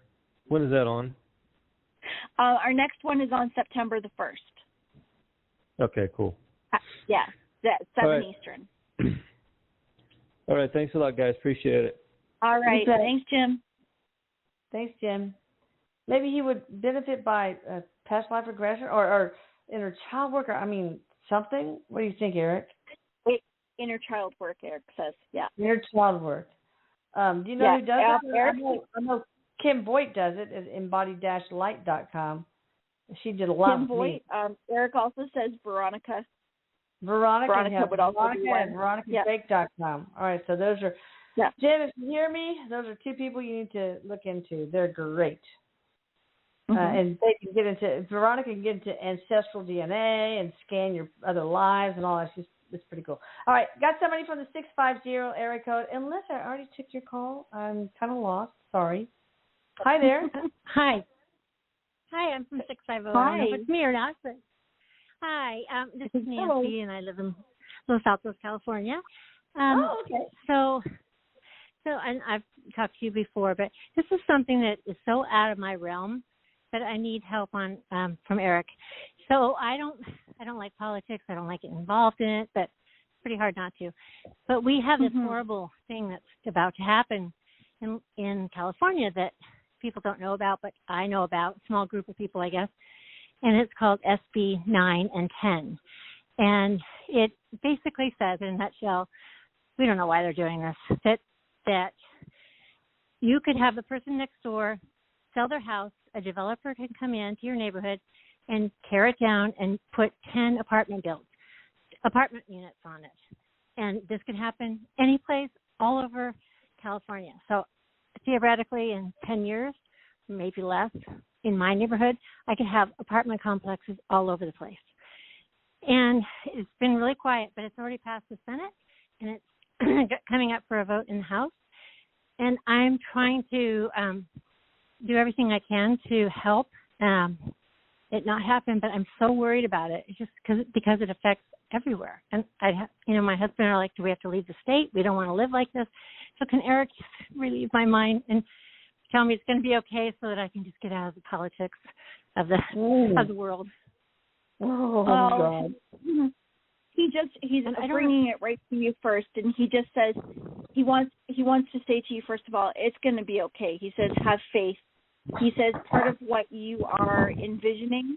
When is that on? Our next one is on September the 1st. Okay, cool. 7 Eastern. All right, thanks a lot, guys. Appreciate it. All right, thanks, Jim. Thanks, Jim. Maybe he would benefit by past life regression or inner child work, or something. What do you think, Erik? inner child work, Erik says. Yeah. Inner child work. Do you know who does it? Erik, I know Kim Voigt does it at embodied-light.com. She did a lot Kim of Voigt. Erik also says Veronica. Veronica would also be one. at veronicabake.com. All right, so those are, Jim, if you hear me, those are two people you need to look into. They're great. And they can get into, Veronica can get into ancestral DNA and scan your other lives and all that. It's pretty cool. All right, got somebody from the 650 area code. Unless I already took your call, I'm kind of lost. Sorry. Hi there. Hi, I'm from 650. I don't know if it's me or not, but hi. This is Nancy, and I live in Los Altos, California. Okay. So, and I've talked to you before, but this is something that is so out of my realm that I need help on from Erik. So I don't like politics. I don't like getting involved in it, but it's pretty hard not to. But we have this horrible thing that's about to happen in California that people don't know about, but I know about, a small group of people, I guess, and it's called SB 9 and 10. And it basically says, in a nutshell, we don't know why they're doing this, that you could have the person next door sell their house, a developer can come into your neighborhood and tear it down and put 10 apartment units on it. And this could happen any place, all over California. So theoretically, in 10 years, maybe less, in my neighborhood, I could have apartment complexes all over the place. And it's been really quiet, but it's already passed the Senate, and it's coming up for a vote in the House. And I'm trying to do everything I can to help it not happen, but I'm so worried about it. It's just because it affects everywhere. And my husband and I are like, do we have to leave the state? We don't want to live like this. So can Erik relieve my mind and tell me it's going to be okay so that I can just get out of the politics of the world? Oh God. He's bringing it right to you first, and he just says he wants to say to you, first of all, it's going to be okay. He says, have faith. He says part of what you are envisioning,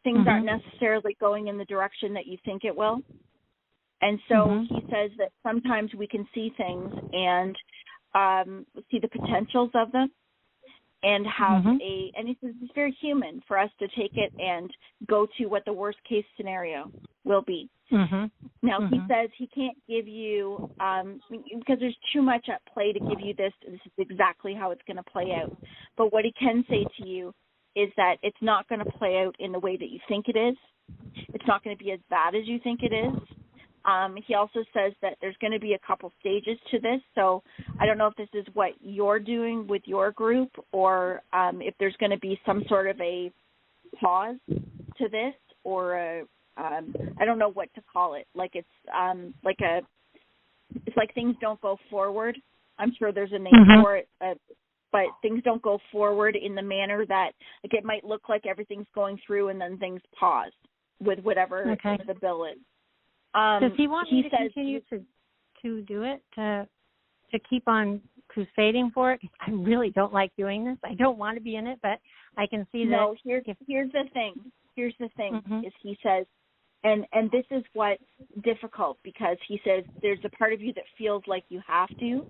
things aren't necessarily going in the direction that you think it will. And so he says that sometimes we can see things and see the potentials of them and have and he says it's very human for us to take it and go to what the worst case scenario will be. Now, he says he can't give you, because there's too much at play to give you this is exactly how it's going to play out. But what he can say to you is that it's not going to play out in the way that you think it is. It's not going to be as bad as you think it is. He also says that there's going to be a couple stages to this. So I don't know if this is what you're doing with your group or if there's going to be some sort of a pause to this or I don't know what to call it. Like it's like things don't go forward. I'm sure there's a name for it, but things don't go forward in the manner that like it might look like everything's going through and then things pause with whatever the bill is. Does he want me to continue to do it, to keep on crusading for it? I really don't like doing this. I don't want to be in it, but I can see that. No, here's the thing. Is he says, and this is what's difficult because he says there's a part of you that feels like you have to,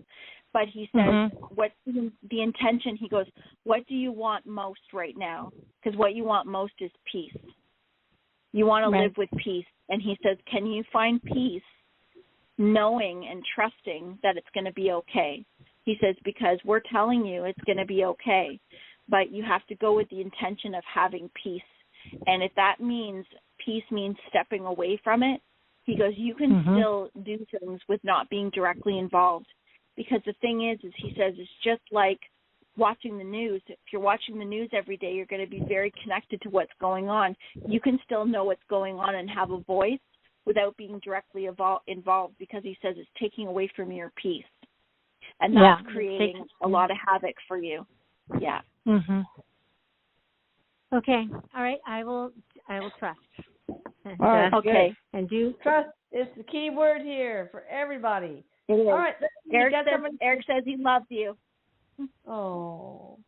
but he says what's the intention? He goes, what do you want most right now? Because what you want most is peace. You want to live with peace. And he says, can you find peace knowing and trusting that it's going to be okay? He says, because we're telling you it's going to be okay, but you have to go with the intention of having peace. And if that means peace means stepping away from it, he goes, you can still do things with not being directly involved. Because the thing is he says, it's just like watching the news. If you're watching the news every day, you're going to be very connected to what's going on. You can still know what's going on and have a voice without being directly involved because he says it's taking away from your peace. And that's creating a lot of havoc for you. Yeah. Okay. All right. I will trust. All right. Okay. And do trust is the key word here for everybody. It is. All right. Eric says he loves you. Oh.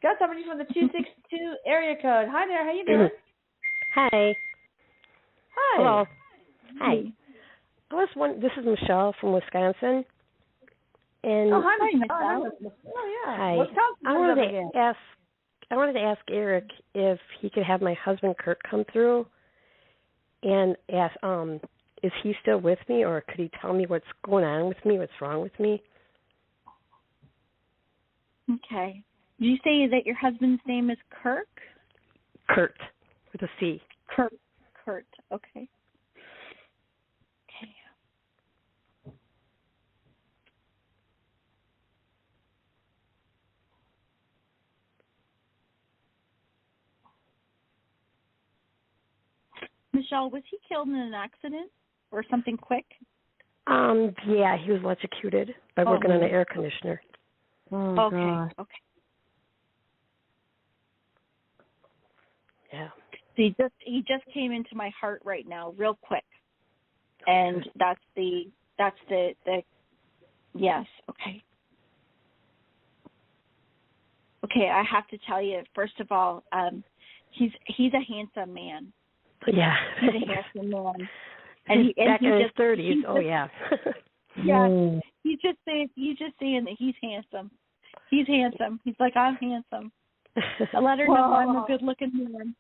Got somebody from the 262 area code. Hi there. How you doing? Hi. Hi. Hello. Hi. This is Michelle from Wisconsin. And hi, Michelle. Oh, yeah. Hi. I wanted to ask Erik if he could have my husband Kurt come through and ask, is he still with me, or could he tell me what's going on with me, what's wrong with me? Okay. Did you say that your husband's name is Kirk? Kurt, with a C. Kurt. Okay. Michelle, was he killed in an accident or something quick? Yeah, he was electrocuted by working on an air conditioner. Oh, okay. gosh. Okay. Yeah. So he just came into my heart right now, real quick, and that's the yes. Okay. Okay, I have to tell you, first of all, he's a handsome man. Yeah. He's a handsome man. And back in his 30s. Oh, yeah. Yeah. You just saying that he's handsome. He's handsome. He's like, I'm handsome. I let her know I'm a good-looking man.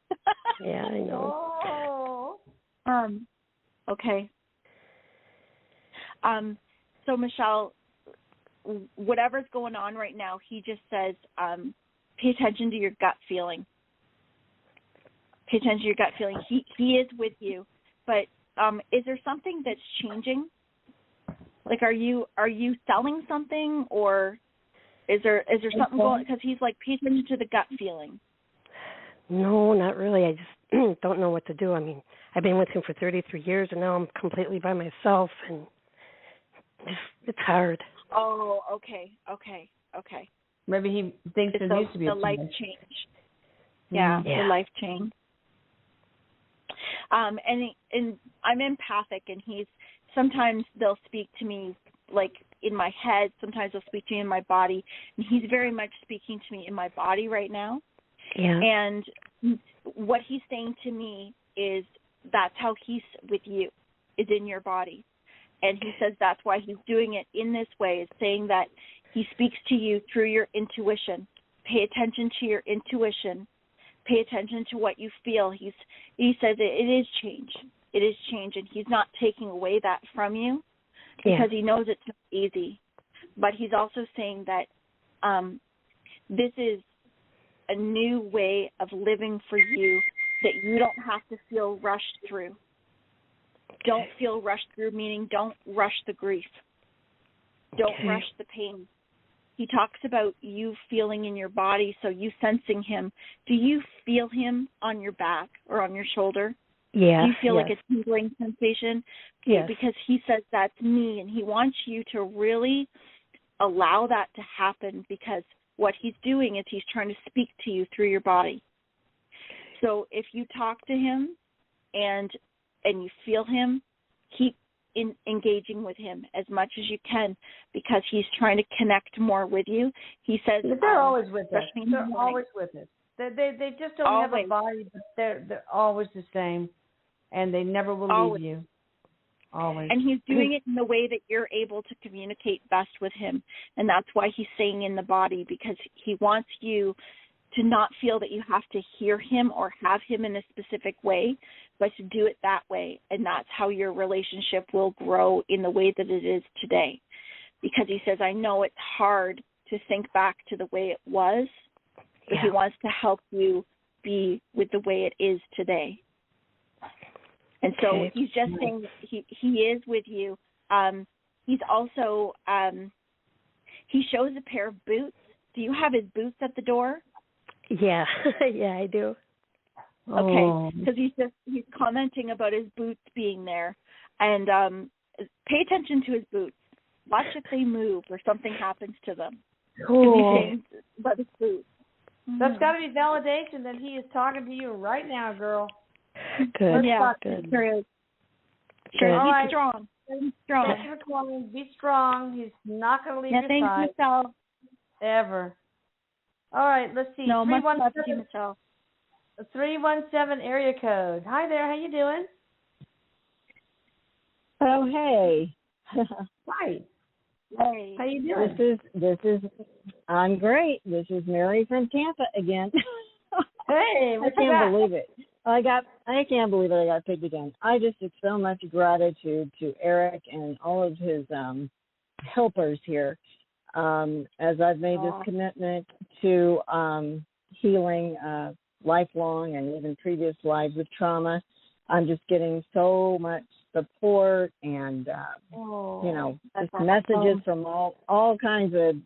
Yeah, I know. Okay. So Michelle, whatever's going on right now, he just says, pay attention to your gut feeling. Pay attention to your gut feeling. He is with you, but is there something that's changing? Like, are you selling something, or is there something going? Because he's like, pay attention to the gut feeling. No, not really. I just don't know what to do. I mean, I've been with him for 33 years, and now I'm completely by myself, and it's hard. Oh, okay. Maybe he thinks there needs to be the life change. Yeah, the life change. And I'm empathic, and sometimes they'll speak to me like in my head, sometimes they'll speak to me in my body, and he's very much speaking to me in my body right now. Yeah. And what he's saying to me is that's how he's with you, is in your body. And he says that's why he's doing it in this way, is saying that he speaks to you through your intuition. Pay attention to your intuition. Pay attention to what you feel. He says it is change. It is change, and he's not taking away that from you because he knows it's not easy. But he's also saying that this is a new way of living for you that you don't have to feel rushed through. Don't feel rushed through, meaning don't rush the grief. Don't rush the pain. He talks about you feeling in your body, so you sensing him. Do you feel him on your back or on your shoulder? Yeah. Do you feel like a tingling sensation? Yes. Because he says that's me, and he wants you to really allow that to happen, because what he's doing is he's trying to speak to you through your body. So if you talk to him and you feel him, keep engaging with him as much as you can, because he's trying to connect more with you. He says they're always with us. They're always with us. They just don't have a body, but they're always the same, and they never will leave you. Always. And he's doing it in the way that you're able to communicate best with him, and that's why he's saying in the body, because he wants you to not feel that you have to hear him or have him in a specific way, but to do it that way. And that's how your relationship will grow in the way that it is today. Because he says, I know it's hard to think back to the way it was, but he wants to help you be with the way it is today. And so he's just saying he is with you. He's also, he shows a pair of boots. Do you have his boots at the door? Yeah, yeah, I do. Okay, because he's commenting about his boots being there, and pay attention to his boots. Watch if they move or something happens to them. He's saying about his boots. That's got to be validation that he is talking to you right now, girl. Good. Yeah, good. Sure. He's strong. He's strong. Thank you for calling. Be strong. He's not going to leave your side. Thanks, Michelle. Ever. All right, let's see. No, much love to you, Michelle. 317 area code. Hi there. How you doing? Oh, hey. Hi. Hey. How you doing? I'm great. This is Mary from Tampa again. Hey, I can't believe it. I can't believe it. I got picked again. I just have so much gratitude to Erik and all of his helpers here. As I've made this commitment to healing lifelong and even previous lives of trauma, I'm just getting so much support and just messages from all kinds of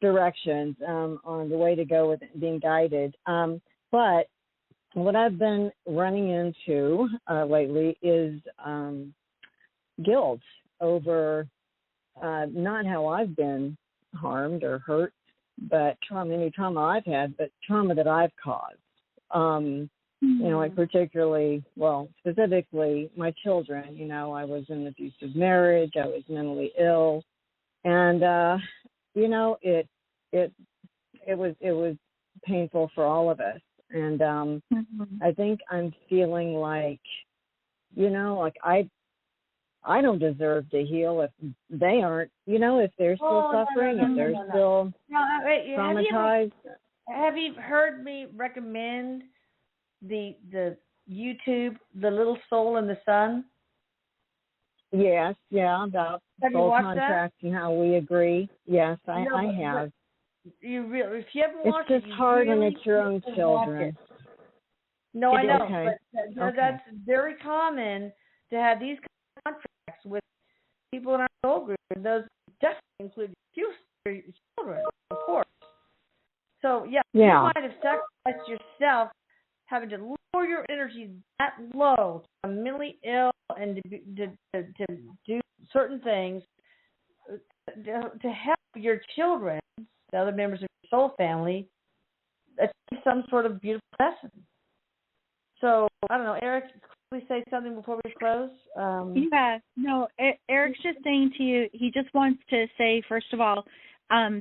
directions on the way to go with being guided. But what I've been running into lately is guilt over not how I've been harmed or hurt, but any trauma I've had, but trauma that I've caused. Like specifically my children. I was in an abusive marriage. I was mentally ill, and it was painful for all of us. And I think I'm feeling like, I don't deserve to heal if they aren't. If they're still suffering, if they're still traumatized. Have you heard me recommend the YouTube, The Little Soul in the Sun? Yes, about soul contracts and how we agree. Yes, I have. You really, if you haven't watched it's just hard when it's your own children. No, I know, okay. but that's very common to have these contracts with people in our soul group, and those definitely include your children, of course. So you might have sacrificed yourself, having to lower your energy that low to be mentally ill and to do certain things to help your children, the other members of your soul family, achieve some sort of beautiful lesson. So, I don't know, Erik, quickly say something before we close? Erik's just saying to you, he just wants to say, first of all,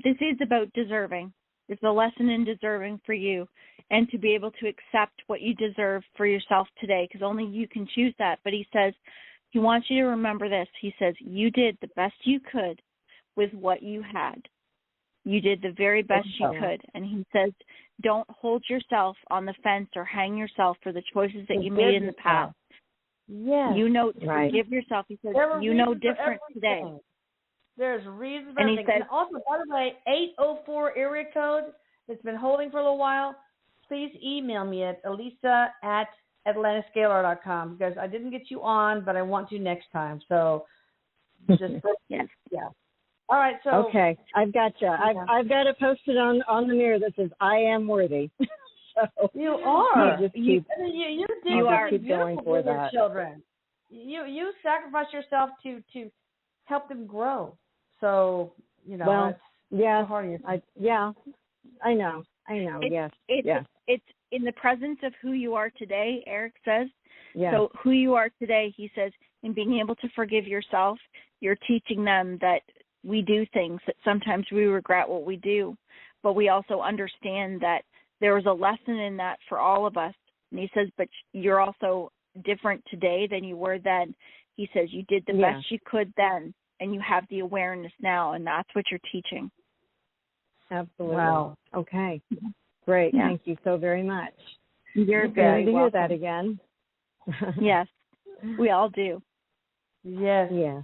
this is about deserving. It's a lesson in deserving for you, and to be able to accept what you deserve for yourself today, because only you can choose that. But he says he wants you to remember this. He says you did the best you could with what you had. You did the very best you could. And he says don't hold yourself on the fence or hang yourself for the choices that you made in the past. Yes. Forgive yourself. He says you know different today. There's reasons for everything. And also, by the way, 804 area code that's been holding for a little while, please email me at elisa@atlantascalar.com, because I didn't get you on, but I want to next time. So just All right. So okay, I've got you. I've got it posted on the mirror that says I am worthy. So you are. You are keep going for that. Children. You sacrifice yourself to help them grow. So it's hard on yourself. I know. It's in the presence of who you are today, Erik says. Yeah. So who you are today, he says, in being able to forgive yourself, you're teaching them that we do things that sometimes we regret what we do, but we also understand that there was a lesson in that for all of us. And he says, but you're also different today than you were then. He says you did the best you could then, and you have the awareness now, and that's what you're teaching. Absolutely. Wow. Okay. Great. Yeah. Thank you so very much. You're very welcome. to hear that again. Yes, we all do. Yes. Yeah.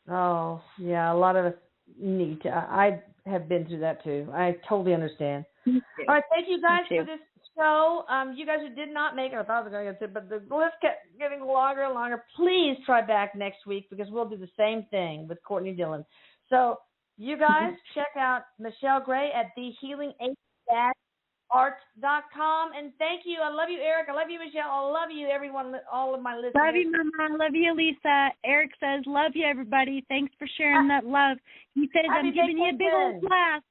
Oh, yeah. A lot of us need to. I have been through that too. I totally understand. All right. Thank you guys for this show. You guys who did not make it, I thought I was going to get it, but the list kept getting longer and longer. Please try back next week, because we'll do the same thing with Courtney Dillon. So you guys check out Michelle Gray at thehealing8-art.com. And thank you. I love you, Erik. I love you, Michelle. I love you, everyone, all of my listeners. Love you, Mama. Love you, Lisa. Erik says, love you, everybody. Thanks for sharing that love. He says, I'm giving you a big old blast.